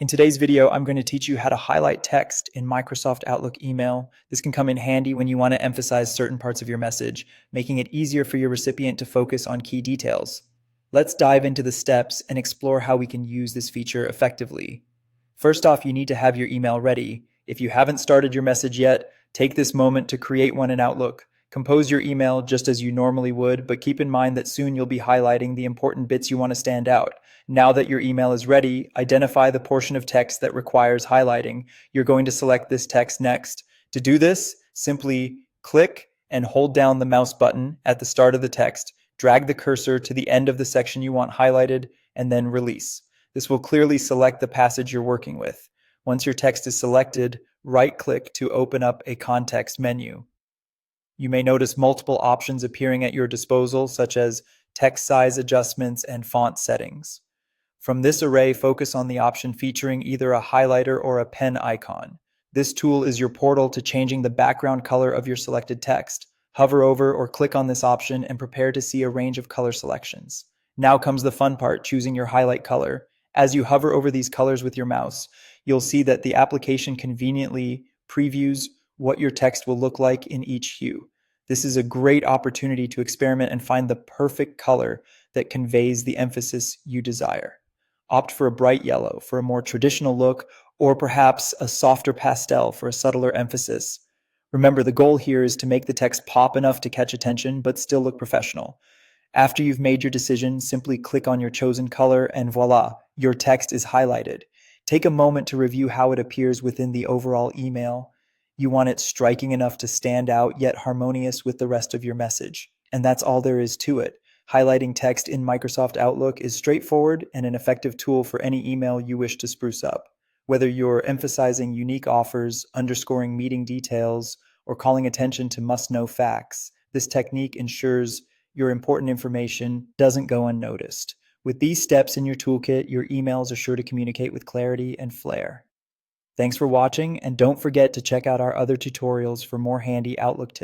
In today's video, I'm going to teach you how to highlight text in Microsoft Outlook email. This can come in handy when you want to emphasize certain parts of your message, making it easier for your recipient to focus on key details. Let's dive into the steps and explore how we can use this feature effectively. First off, you need to have your email ready. If you haven't started your message yet, take this moment to create one in Outlook. Compose your email just as you normally would, but keep in mind that soon you'll be highlighting the important bits you want to stand out. Now that your email is ready, identify the portion of text that requires highlighting. You're going to select this text next. To do this, simply click and hold down the mouse button at the start of the text, drag the cursor to the end of the section you want highlighted, and then release. This will clearly select the passage you're working with. Once your text is selected, right-click to open up a context menu. You may notice multiple options appearing at your disposal, such as text size adjustments and font settings. From this array, focus on the option featuring either a highlighter or a pen icon. This tool is your portal to changing the background color of your selected text. Hover over or click on this option and prepare to see a range of color selections. Now comes the fun part, choosing your highlight color. As you hover over these colors with your mouse, you'll see that the application conveniently previews what your text will look like in each hue. This is a great opportunity to experiment and find the perfect color that conveys the emphasis you desire. Opt for a bright yellow for a more traditional look, or perhaps a softer pastel for a subtler emphasis. Remember, the goal here is to make the text pop enough to catch attention, but still look professional. After you've made your decision, simply click on your chosen color and voila, your text is highlighted. Take a moment to review how it appears within the overall email. You want it striking enough to stand out, yet harmonious with the rest of your message. And that's all there is to it. Highlighting text in Microsoft Outlook is straightforward and an effective tool for any email you wish to spruce up. Whether you're emphasizing unique offers, underscoring meeting details, or calling attention to must-know facts, this technique ensures your important information doesn't go unnoticed. With these steps in your toolkit, your emails are sure to communicate with clarity and flair. Thanks for watching, and don't forget to check out our other tutorials for more handy Outlook tips.